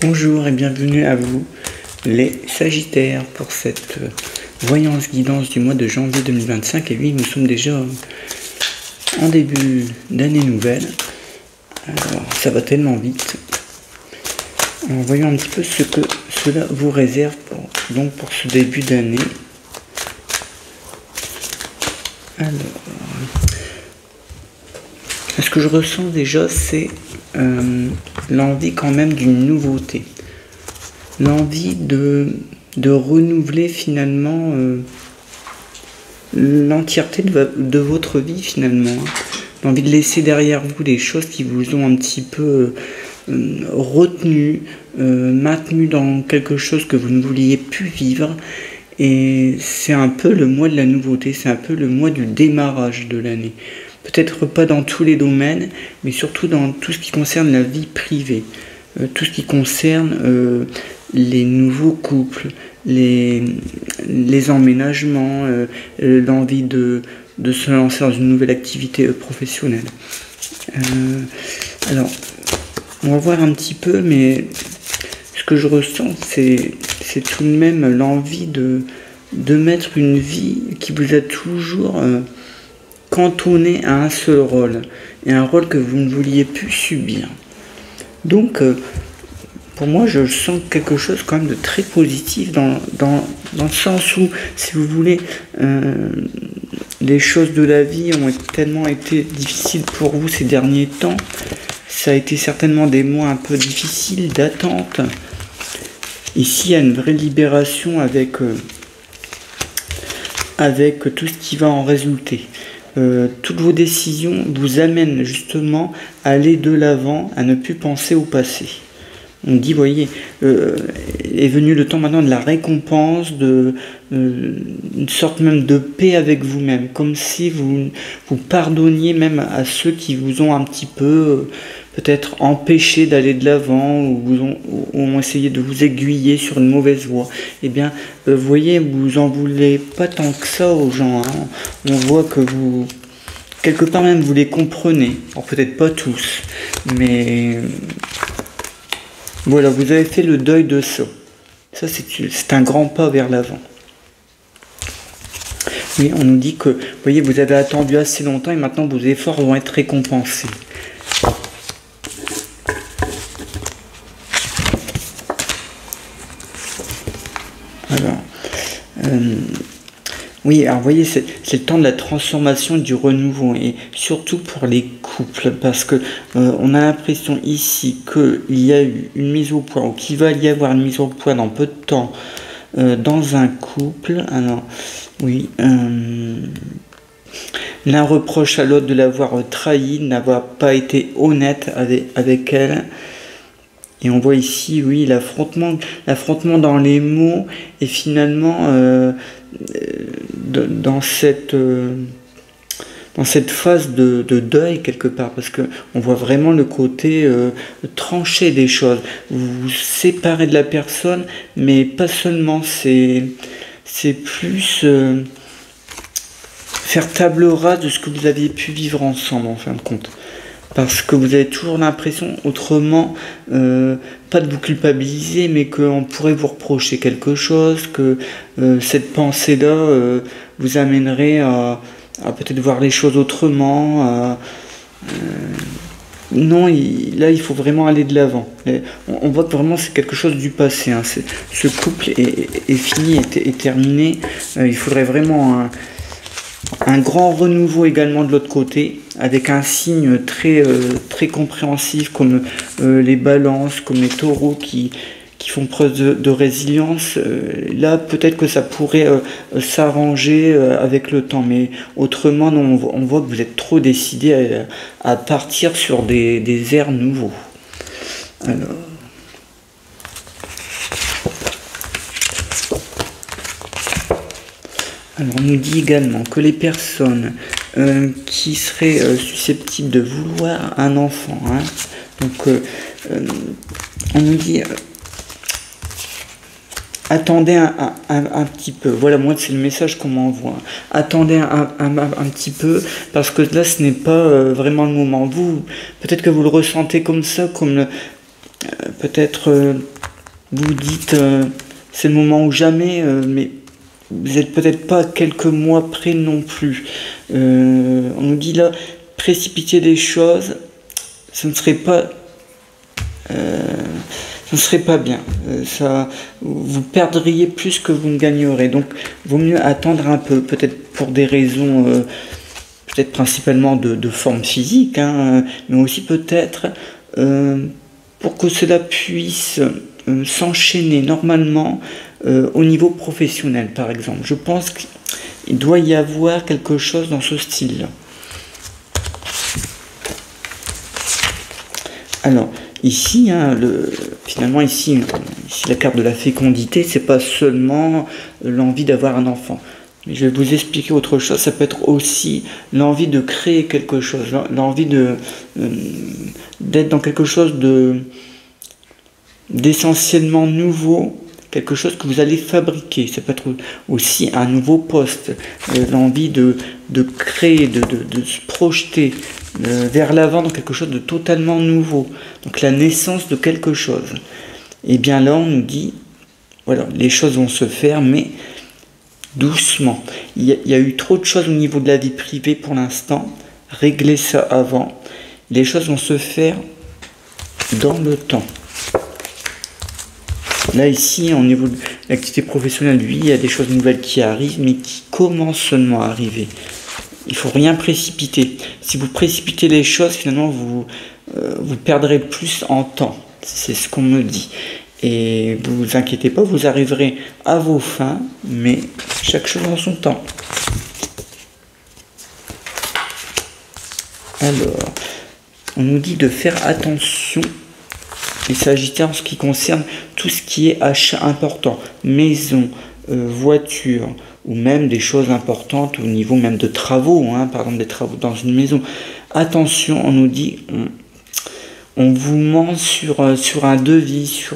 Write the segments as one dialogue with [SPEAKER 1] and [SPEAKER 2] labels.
[SPEAKER 1] Bonjour et bienvenue à vous les Sagittaires pour cette voyance guidance du mois de janvier 2025. Et oui, nous sommes déjà en début d'année nouvelle. Alors ça va tellement vite. En voyant un petit peu ce que cela vous réserve pour ce début d'année. Alors, ce que je ressens déjà, c'est l'envie quand même d'une nouveauté. L'envie de renouveler finalement l'entièreté de votre vie finalement. L'envie de laisser derrière vous des choses qui vous ont un petit peu retenu, maintenu dans quelque chose que vous ne vouliez plus vivre. Et c'est un peu le mois de la nouveauté, c'est un peu le mois du démarrage de l'année. Peut-être pas dans tous les domaines, mais surtout dans tout ce qui concerne la vie privée, tout ce qui concerne les nouveaux couples, les emménagements, l'envie de se lancer dans une nouvelle activité professionnelle. Alors, on va voir un petit peu, mais ce que je ressens, c'est tout de même l'envie de mettre une vie qui vous a toujours cantonné à un seul rôle, et un rôle que vous ne vouliez plus subir. Donc, pour moi, je sens quelque chose quand même de très positif dans le sens où, si vous voulez, les choses de la vie ont tellement été difficiles pour vous ces derniers temps. Ça a été certainement des mois un peu difficiles d'attente. Ici, il y a une vraie libération avec tout ce qui va en résulter. Toutes vos décisions vous amènent justement à aller de l'avant, à ne plus penser au passé. On dit, voyez, est venu le temps maintenant de la récompense, une sorte même de paix avec vous-même, comme si vous pardonniez même à ceux qui vous ont un petit peu peut-être empêché d'aller de l'avant, ou ont essayé de vous aiguiller sur une mauvaise voie. Eh bien, vous voyez, vous en voulez pas tant que ça aux gens. Hein. On voit que vous, quelque part même, vous les comprenez. Alors peut-être pas tous, mais voilà, vous avez fait le deuil de ça. Ça, c'est un grand pas vers l'avant. Oui, on nous dit que, vous voyez, vous avez attendu assez longtemps et maintenant vos efforts vont être récompensés. Alors, oui, alors vous voyez, c'est le temps de la transformation, du renouveau, et surtout pour les couples, parce que on a l'impression ici qu'il y a eu une mise au point, ou qu'il va y avoir une mise au point dans peu de temps dans un couple. Alors, oui, l'un reproche à l'autre de l'avoir trahi, n'avoir pas été honnête avec elle. Et on voit ici, oui, l'affrontement dans les mots, et finalement dans cette phase de deuil quelque part, parce que on voit vraiment le côté tranché des choses. Vous vous séparez de la personne, mais pas seulement, c'est plus faire table rase de ce que vous aviez pu vivre ensemble en fin de compte. Parce que vous avez toujours l'impression, autrement, pas de vous culpabiliser, mais qu'on pourrait vous reprocher quelque chose, que cette pensée-là vous amènerait à peut-être voir les choses autrement. Non, là, il faut vraiment aller de l'avant. On voit que vraiment c'est quelque chose du passé. Hein. Ce couple est fini, est terminé. Il faudrait vraiment un grand renouveau également de l'autre côté, avec un signe très compréhensif comme les balances, comme les taureaux qui font preuve de résilience. Là, peut-être que ça pourrait s'arranger avec le temps, mais autrement, non, on voit que vous êtes trop décidé à partir sur des airs nouveaux. Alors, on nous dit également que les personnes qui seraient susceptibles de vouloir un enfant, hein, donc on nous dit attendez un petit peu. Voilà, moi c'est le message qu'on m'envoie. Attendez un petit peu, parce que là ce n'est pas vraiment le moment. Vous, peut-être que vous le ressentez comme ça, comme peut-être vous dites c'est le moment ou jamais, mais vous n'êtes peut-être pas quelques mois près non plus. On nous dit là, précipiter les choses, ce ne serait pas bien. Vous perdriez plus que vous ne gagnerez. Donc, vaut mieux attendre un peu, peut-être pour des raisons, peut-être principalement de forme physique, hein, mais aussi peut-être pour que cela puisse s'enchaîner normalement au niveau professionnel, par exemple. Je pense qu'il doit y avoir quelque chose dans ce style-là. Alors, ici, hein, finalement, ici, la carte de la fécondité, c'est pas seulement l'envie d'avoir un enfant. Mais je vais vous expliquer autre chose. Ça peut être aussi l'envie de créer quelque chose, l'envie d'être dans quelque chose d'essentiellement nouveau, quelque chose que vous allez fabriquer. Ça peut être aussi un nouveau poste, l'envie de créer, de se projeter vers l'avant dans quelque chose de totalement nouveau. Donc la naissance de quelque chose. Et bien là, on nous dit, voilà, les choses vont se faire, mais doucement. Il y a eu trop de choses au niveau de la vie privée pour l'instant. Réglez ça avant. Les choses vont se faire dans le temps. Là, ici, au niveau de l'activité professionnelle, lui, il y a des choses nouvelles qui arrivent, mais qui commencent seulement à arriver. Il ne faut rien précipiter. Si vous précipitez les choses, finalement, vous perdrez plus en temps. C'est ce qu'on me dit. Et vous vous inquiétez pas, vous arriverez à vos fins, mais chaque chose en son temps. Alors, on nous dit de faire attention. Il s'agit en ce qui concerne tout ce qui est achat important, maison, voiture, ou même des choses importantes au niveau même de travaux, hein, par exemple des travaux dans une maison. Attention, on nous dit, on vous ment sur un devis,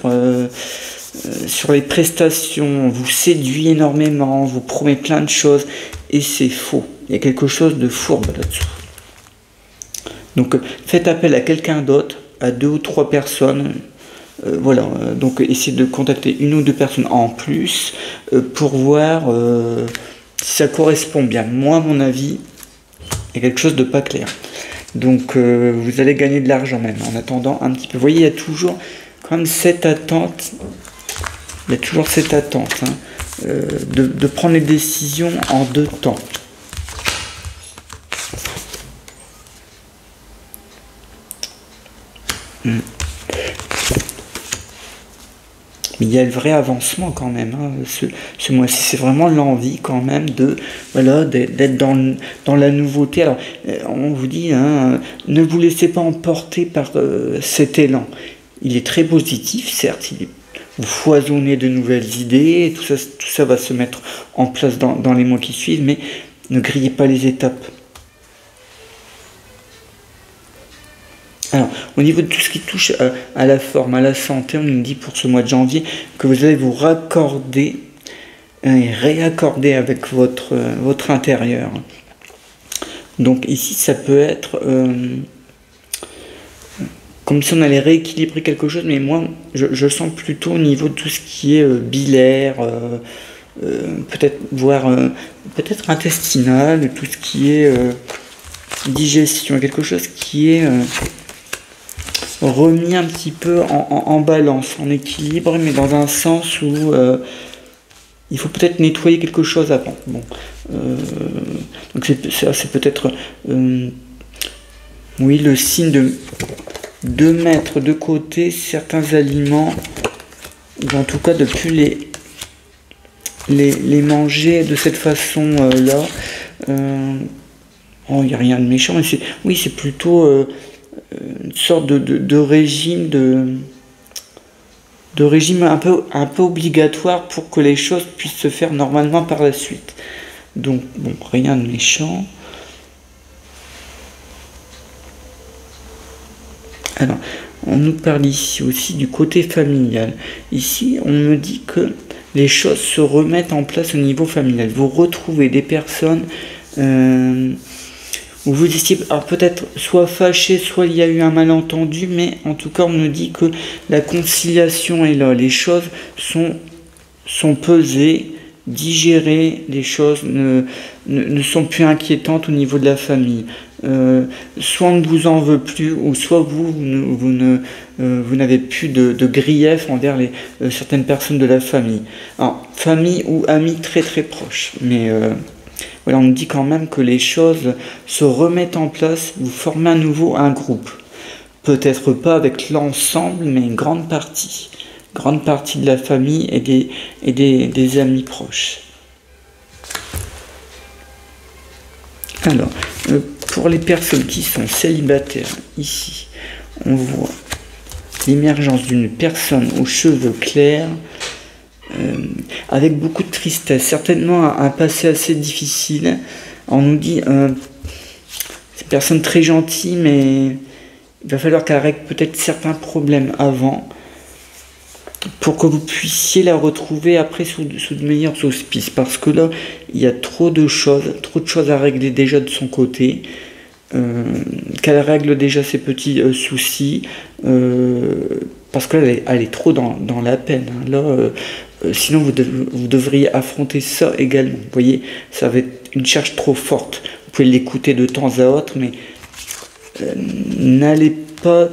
[SPEAKER 1] sur les prestations, on vous séduit énormément, on vous promet plein de choses, et c'est faux. Il y a quelque chose de fourbe là-dessous. Donc faites appel à quelqu'un d'autre, à 2 ou 3 personnes, voilà, donc essayez de contacter 1 ou 2 personnes en plus pour voir si ça correspond bien. Moi, à mon avis, il y a quelque chose de pas clair. Donc vous allez gagner de l'argent même en attendant un petit peu. Vous voyez, il y a toujours quand même cette attente, hein, de prendre les décisions en 2 temps. Mais il y a le vrai avancement quand même, hein. Ce mois-ci, c'est vraiment l'envie quand même d'être dans la nouveauté. Alors, on vous dit, hein, ne vous laissez pas emporter par cet élan. Il est très positif, certes, vous foisonnez de nouvelles idées, tout ça va se mettre en place dans les mois qui suivent, mais ne grillez pas les étapes. Alors, au niveau de tout ce qui touche à la forme, à la santé, on nous dit pour ce mois de janvier que vous allez vous raccorder et réaccorder avec votre intérieur. Donc ici, ça peut être comme si on allait rééquilibrer quelque chose, mais moi, je sens plutôt au niveau de tout ce qui est biliaire, peut-être voire peut-être intestinal, tout ce qui est digestion, quelque chose qui est remis un petit peu en balance, en équilibre, mais dans un sens où il faut peut-être nettoyer quelque chose avant. Bon, donc c'est peut-être oui, le signe de mettre de côté certains aliments, ou en tout cas de plus les manger de cette façon là. Oh, il n'y a rien de méchant, mais c'est plutôt une sorte de régime de régime un peu obligatoire pour que les choses puissent se faire normalement par la suite. Donc bon, rien de méchant. Alors, on nous parle ici aussi du côté familial. Ici, on me dit que les choses se remettent en place au niveau familial. Vous retrouvez des personnes où vous étiez peut-être soit fâché, soit il y a eu un malentendu, mais en tout cas on nous dit que la conciliation est là, les choses sont pesées, digérées, les choses ne sont plus inquiétantes au niveau de la famille. Soit on ne vous en veut plus, ou soit vous n'avez plus de grief envers certaines personnes de la famille. Alors, famille ou amis très très proches. Mais voilà, on nous dit quand même que les choses se remettent en place, vous formez à nouveau un groupe. Peut-être pas avec l'ensemble, mais une grande partie. Grande partie de la famille et des amis proches. Alors, pour les personnes qui sont célibataires, ici, on voit l'émergence d'une personne aux cheveux clairs, avec beaucoup de tristesse, certainement un passé assez difficile. On nous dit, c'est une personne très gentille, mais il va falloir qu'elle règle peut-être certains problèmes avant, pour que vous puissiez la retrouver après sous de meilleurs auspices. Parce que là, il y a trop de choses à régler déjà de son côté. Qu'elle règle déjà ses petits soucis. Parce qu'elle elle est trop dans la peine. Hein. Là, sinon, vous devriez affronter ça également. Vous voyez, ça va être une charge trop forte. Vous pouvez l'écouter de temps à autre, mais n'allez pas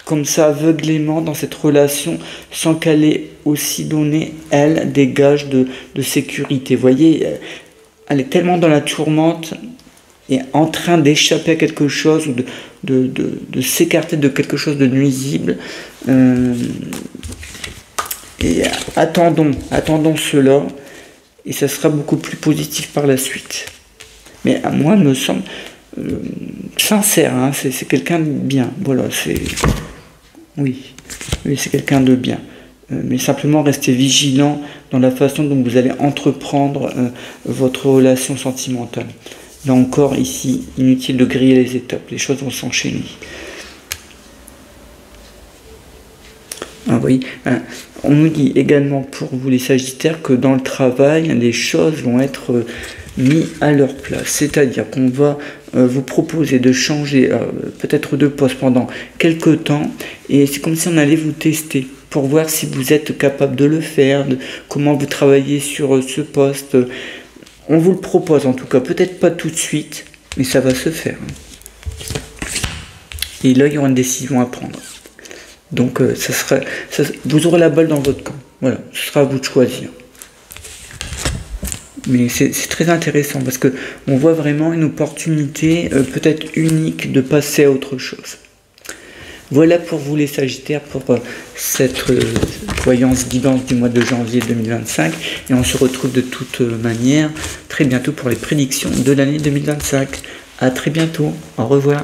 [SPEAKER 1] comme ça aveuglément dans cette relation sans qu'elle ait aussi donné, elle, des gages de sécurité. Vous voyez, elle est tellement dans la tourmente et en train d'échapper à quelque chose ou de s'écarter de quelque chose de nuisible. Et attendons cela et ça sera beaucoup plus positif par la suite. Mais à moi, il me semble sincère, hein, c'est quelqu'un de bien. Voilà, oui, c'est quelqu'un de bien. Mais simplement restez vigilant dans la façon dont vous allez entreprendre votre relation sentimentale. Là encore, ici, inutile de griller les étapes. Les choses vont s'enchaîner. Ah oui, on nous dit également pour vous les Sagittaires que dans le travail, les choses vont être mis à leur place. C'est-à-dire qu'on va vous proposer de changer peut-être de poste pendant quelques temps et c'est comme si on allait vous tester pour voir si vous êtes capable de le faire, comment vous travaillez sur ce poste. On vous le propose en tout cas, peut-être pas tout de suite, mais ça va se faire. Et là, il y aura une décision à prendre. Donc, vous aurez la balle dans votre camp. Voilà, ce sera à vous de choisir. Mais c'est très intéressant parce que on voit vraiment une opportunité peut-être unique de passer à autre chose. Voilà pour vous les Sagittaires pour cette voyance guidance du mois de janvier 2025. Et on se retrouve de toute manière très bientôt pour les prédictions de l'année 2025. À très bientôt. Au revoir.